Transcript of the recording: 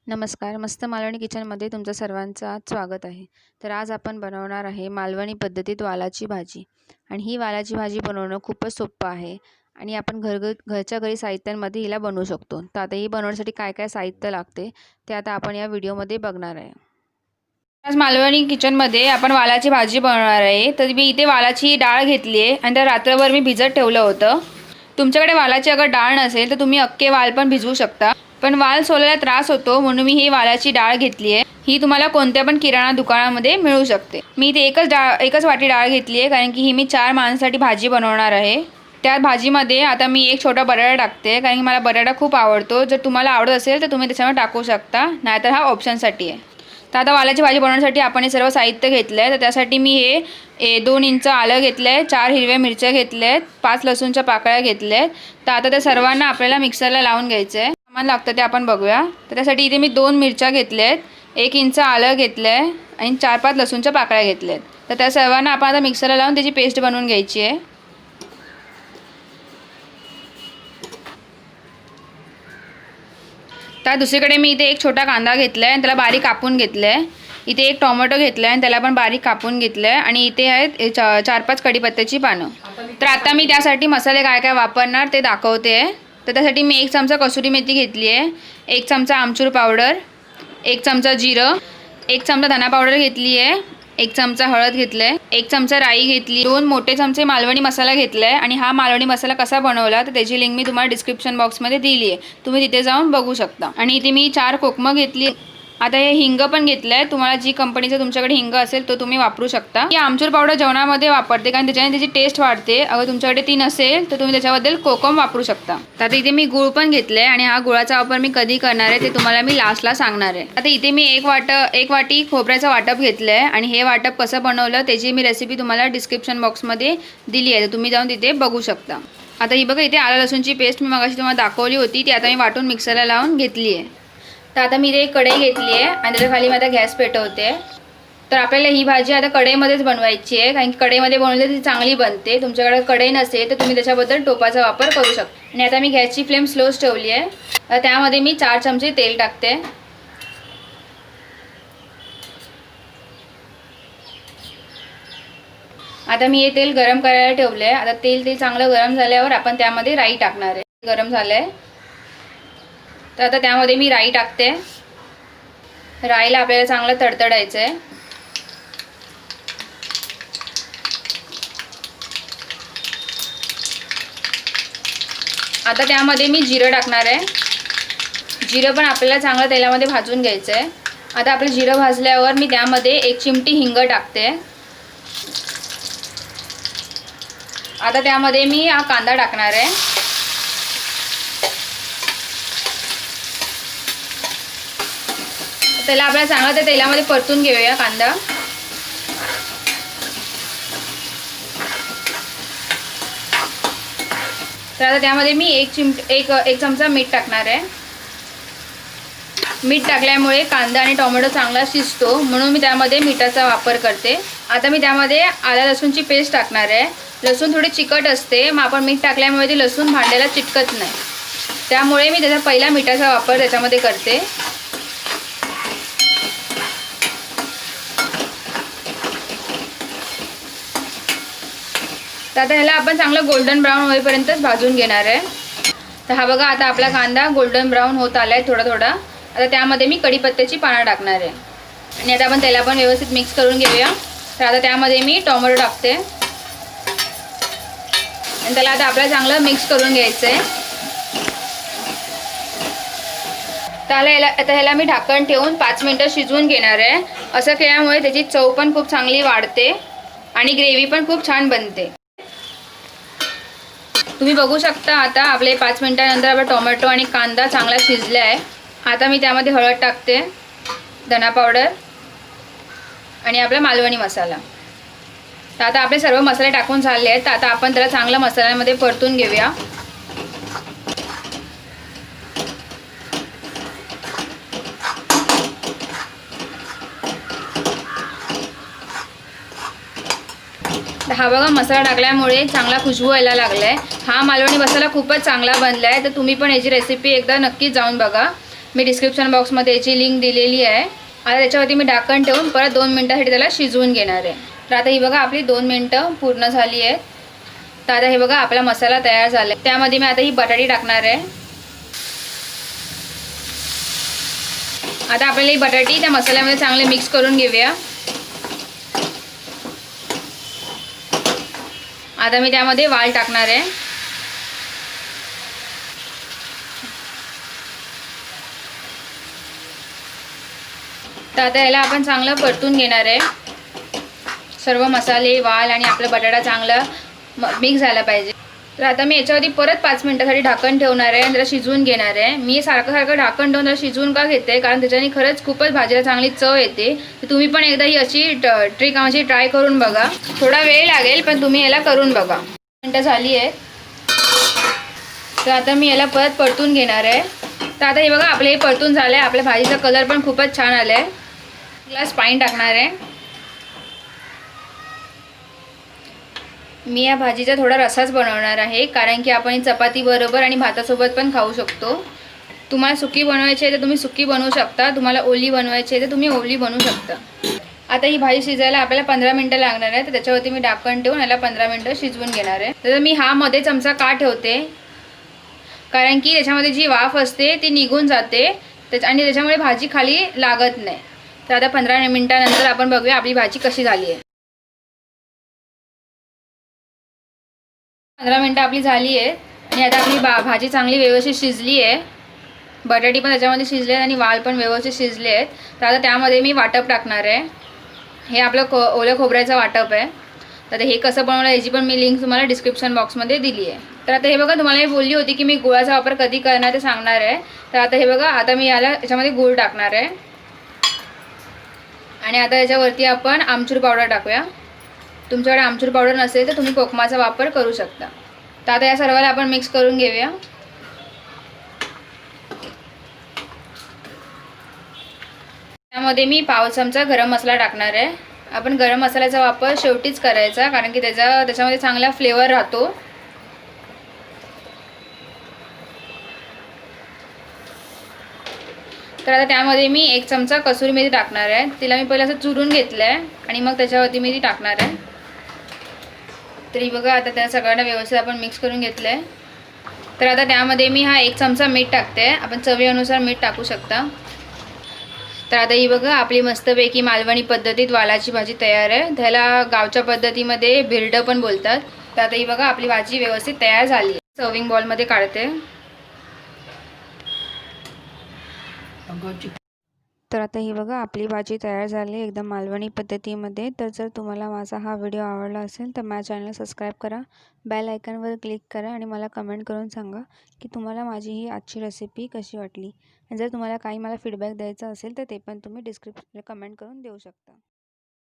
नमस्कार. मस्त मालवणी किचनमध्ये तुमचं सर्वांचं स्वागत आहे. तर आज आपण बनवणार आहे मालवणी पद्धतीत वालाची भाजी. आणि ही वालाची भाजी बनवणं खूपच सोपं आहे आणि आपण घरच्या घरी साहित्यांमध्ये हिला बनवू शकतो. तर आता ही बनवण्यासाठी काय काय साहित्य लागते ते आता आपण या व्हिडिओमध्ये बघणार आहे. आज मालवणी किचनमध्ये आपण वालाची भाजी बनवणार आहे. तर मी इथे वालाची डाळ घेतली आहे आणि त्या रात्रभर मी भिजत ठेवलं होतं. तुमच्याकडे वालाची अगर डाळ नसेल तर तुम्ही अख्खे वाल पण भिजवू शकता, पण वाल सोलायला त्रास होतो म्हणून मी ही वालाची डाळ घेतली आहे. ही तुम्हाला कोणत्या पण किराणा दुकानामध्ये मिळू शकते. मी इथे एकच वाटी डाळ घेतली आहे कारण की ही मी 4 माणसांसाठी भाजी बनवणार आहे. त्या भाजीमध्ये आता मी एक छोटा बटाटा टाकते कारण की मला बटाटा खूप आवडतो. जर तुम्हाला आवडत असेल तर तुम्ही त्याच्यामध्ये टाकू शकता, नाहीतर हा ऑप्शनसाठी आहे. तर आता वालाची भाजी बनवण्यासाठी आपण हे सर्व साहित्य घेतलं आहे. तर त्यासाठी मी हे 2 इंच आलं घेतलं आहे, 4 हिरव्या मिरच्या घेतल्या आहेत, 5 लसूणच्या पाकळ्या घेतल्या आहेत. तर आता त्या सर्वांना आपल्याला मिक्सरला लावून घ्यायचं आहे. सामान लागतं ते आपण बघूया. तर त्यासाठी इथे मी 2 मिरच्या घेतल्या आहेत, 1 इंच आलं घेतलं आहे आणि 4-5 लसूणच्या पाकळ्या घेतल्या आहेत. तर त्या सर्वांना आपण आता मिक्सरला लावून त्याची पेस्ट बनवून घ्यायची आहे. तर दुसरीकडे मी इथे एक छोटा कांदा घेतला आहे आणि त्याला बारीक कापून घेतलं आहे. इथे एक टोमॅटो घेतला आहे आणि त्याला पण बारीक कापून घेतलं आहे. आणि इथे आहेत 4-5 कढीपत्त्याची पानं. तर आता मी त्यासाठी मसाले काय काय वापरणार ते दाखवते. तर त्यासाठी मी 1 चमचा कसुरी मेथी घेतली आहे, 1 चमचा आमचूर पावडर, 1 चमचा जिरं, 1 चमचा धना पावडर घेतली आहे, 1 चमचा हळद घेतलं आहे, 1 चमचा राई घेतली, 2 मोठे चमचे मालवणी मसाला घेतला आहे. आणि हा मालवणी मसाला कसा बनवला तर त्याची लिंक मी तुम्हाला डिस्क्रिप्शन बॉक्समध्ये दिली आहे, तुम्ही तिथे जाऊन बघू शकता. आणि इथे मी 4 कोकमं घेतली. आता हे हिंग पण घेतलं आहे. तुम्हाला जी कंपनीचं तुमच्याकडे हिंग असेल तो तुम्ही वापरू शकता. ही आमचूर पावडर जेवणामध्ये वापरते कारण त्याच्याने त्याची टेस्ट वाढते. अगर तुमच्याकडे ती नसेल तर तुम्ही त्याच्याबद्दल कोकम वापरू शकता. तर आता इथे मी गूळ पण घेतलं आहे आणि हा गुळाचा वापर मी कधी करणार आहे ते तुम्हाला मी लास्टला सांगणार आहे. आता इथे मी एक वाटी खोबऱ्याचं वाटप घेतलं आहे आणि हे वाटप कसं बनवलं त्याची मी रेसिपी तुम्हाला डिस्क्रिप्शन बॉक्समध्ये दिली आहे, तर तुम्ही जाऊन तिथे बघू शकता. आता ही बघा, इथे आलं लसूणची पेस्ट मी मगाशी तुम्हाला दाखवली होती ती आता मी वाटून मिक्सरला लावून घेतली आहे. तर आता मी इथे एक कढई घेतली आहे आणि त्याच्या खाली मी आता गॅस पेटवते. तर आपल्याला ही भाजी आता कढईमध्येच बनवायची आहे कारण की कढईमध्ये बनवली ती चांगली बनते. तुमच्याकडे कढई नसेल तर तुम्ही त्याच्याबद्दल टोपाचा वापर करू शकता. आणि आता मी गॅसची फ्लेम स्लोच ठेवली आहे. तर त्यामध्ये मी 4 चमचे तेल टाकते. आता मी हे तेल गरम करायला ठेवलं आहे. आता तेल चांगलं गरम झाल्यावर आपण त्यामध्ये राई टाकणार आहे. गरम झालं आहे तर आता त्यामध्ये मी राई टाकते. राईला आपल्याला चांगलं तडतडायचं आहे. आता त्यामध्ये मी जिरं टाकणार आहे. जिरं पण आपल्याला चांगलं तेलामध्ये भाजून घ्यायचं आहे. आता आपलं जिरं भाजल्यावर मी त्यामध्ये 1 चिमटी हिंग टाकते. आता त्यामध्ये मी हा कांदा टाकणार आहे. त्याला आपल्याला चांगलं त्या तेलामध्ये परतून घेऊया कांदा. तर आता त्यामध्ये मी एक चमचा मीठ टाकणार आहे. मीठ टाकल्यामुळे कांदा आणि टोमॅटो चांगला शिजतो म्हणून मी त्यामध्ये मिठाचा वापर करते. आता मी त्यामध्ये आलं लसूणची पेस्ट टाकणार आहे. लसूण थोडी चिकट असते, मग आपण मीठ टाकल्यामुळे ती लसूण भांड्याला चिटकत नाही, त्यामुळे मी त्याचा पहिला मिठाचा वापर त्याच्यामध्ये करते. तर आता ह्याला आपण चांगलं गोल्डन ब्राऊन होईपर्यंतच भाजून घेणार आहे. तर हा बघा, आता आपला कांदा गोल्डन ब्राऊन होत आला आहे थोडा थोडा. आता त्यामध्ये मी कढीपत्त्याची पानं टाकणार आहे आणि आता आपण त्याला पण व्यवस्थित मिक्स करून घेऊया. तर आता त्यामध्ये मी टोमॅटो टाकते आणि त्याला आता आपल्याला चांगलं मिक्स करून घ्यायचं आहे. तर ह्याला मी ढाकण ठेवून 5 मिनटं शिजवून घेणार आहे. असं केल्यामुळे त्याची चव पण खूप चांगली वाढते आणि ग्रेव्ही पण खूप छान बनते. तुम्ही बघू शकता आता आपले 5 मिनटानंतर आपला टोमॅटो आणि कांदा चांगला शिजला आहे. आता मी त्यामध्ये हळद टाकते, धना पावडर आणि आपला मालवणी मसाला. तर आता आपले सर्व मसाले टाकून झाले आहेत. तर आता आपण त्याला चांगलं मसाल्यामध्ये परतून घेऊया. हा बघा, मसाला टाकल्यामुळे चांगला खुशबू यायला लागलाय. हा मालवणी मसाला खूपच चांगला बनलाय. तर तुम्ही पण याची रेसिपी एकदा नक्की जाऊन बघा. मी डिस्क्रिप्शन बॉक्समध्ये याची लिंक दिलेली आहे. आता त्याच्यावरती मी ढाकण ठेवून परत 2 मिनटासाठी त्याला शिजवून घेणार आहे. तर आता ही बघा आपली 2 मिनटं पूर्ण झाली आहेत. तर आता हे बघा आपला मसाला तयार झाला आहे. त्यामध्ये मी आता ही बटाटी टाकणार आहे. आता आपल्याला ही बटाटी त्या मसाल्यामध्ये चांगले मिक्स करून घेऊया. आता मी त्यामध्ये वाल टाकणार आहे. तर आता याला आपण चांगलं परतून घेणार आहे. सर्व मसाले, वाल आणि आपला बटाटा चांगला मिक्स झाला पाहिजे. तर आता मी याच्यावरती परत 5 मिनिटासाठी ढाकण ठेवणार आहे आणि त्याला शिजवून घेणार आहे. मी सारखं ढाकण ठेवून त्याला शिजवून का घेते, कारण त्याच्याने खरंच खूपच भाजीला चांगली चव येते. तर तुम्ही पण एकदा ही अशी ट्रिक आमची ट्राय करून बघा. थोडा वेळ लागेल पण तुम्ही याला करून बघा. मिनटं झाली आहे. तर आता मी याला परत परतून घेणार आहे. तर आता हे बघा आपलं हे परतून झालं आहे. आपल्या भाजीचा कलर पण खूपच छान आला आहे. ग्लास पाणी टाकणार आहे. मी या भाजीचा थोडा रसाच बनवणार आहे, कारण की आपण चपाती बरोबर आणि भातासोबत पण खाऊ शकतो. तुम्हाला सुकी बनवायची आहे तर तुम्ही सुकी बनवू शकता. तुम्हाला ओली बनवायची आहे तर तुम्ही ओली बनवू शकता. आता ही भाजी शिजायला आपल्याला 15 मिनटं लागणार आहे. तर त्याच्यावरती मी ढाकण ठेवून याला 15 मिनटं शिजवून घेणार आहे. तर मी हा मध्ये चमचा का ठेवते, कारण की त्याच्यामध्ये जी वाफ असते ती निघून जाते आणि त्याच्यामुळे भाजी खाली लागत नाही. तर आता 15 मिनटानंतर आपण बघूया आपली भाजी कशी झाली आहे. 15 मिनटं आपली झाली आहे आणि आता आपली भाजी चांगली व्यवस्थित शिजली आहे. बटाटी पण त्याच्यामध्ये शिजले आहेत आणि वाल पण व्यवस्थित शिजले आहेत. तर आता त्यामध्ये मी वाटप टाकणार आहे. हे आपलं ओल्या खोबऱ्याचं वाटप आहे. तर हे कसं बनवलं याची पण मी लिंक तुम्हाला डिस्क्रिप्शन बॉक्समध्ये दिली आहे. तर आता हे बघा, तुम्हाला मी बोलली होती की मी गुळाचा वापर कधी करणार ते सांगणार आहे. तर आता हे बघा, आता मी याच्यामध्ये गूळ टाकणार आहे आणि आता याच्यावरती आपण आमचूर पावडर टाकूया. तुमच्याकडे आमचूर पावडर नसेल तर तुम्ही कोकमाचा वापर करू शकता. तर आता या सर्वाला आपण मिक्स करून घेऊया. त्यामध्ये मी पाव चमचा गरम मसाला टाकणार आहे. आपण गरम मसाल्याचा वापर शेवटीच करायचा, कारण की त्याच्यामध्ये चांगला फ्लेवर राहतो. तर आता त्यामध्ये मी 1 चमचा कसुरी मेथी टाकणार आहे. तिला मी पहिलं असं चुरून घेतलं आहे आणि मग त्याच्यावरती मी ती टाकणार आहे. तरी बघा, आता त्या सगळ्यांना व्यवस्थित आपण मिक्स करून घेतलं आहे. तर आता त्यामध्ये मी 1 चमचा मीठ टाकते. आपण चवीनुसार मीठ टाकू शकता. तर आता ही बघा आपली मस्तपैकी मालवणी पद्धतीत वालाची भाजी तयार आहे. त्याला गावच्या पद्धतीमध्ये भिरडं पण बोलतात. तर आता ही बघा आपली भाजी व्यवस्थित तयार झाली आहे. सर्विंग बॉलमध्ये काढते. तर आता ही बघा आपली भाजी तयार झाली एकदम मालवणी पद्धतीमध्ये. तर जर तुम्हाला माझा हा व्हिडिओ आवडला असेल तर माझ्या चॅनलला सबस्क्राईब करा, बेल आयकॉनवर क्लिक करा आणि मला कमेंट करून सांगा की तुम्हाला माझी ही आजची रेसिपी कशी वाटली. आणि जर तुम्हाला काही मला फीडबॅक द्यायचा असेल तर ते पण तुम्ही कमेंट करून देऊ शकता.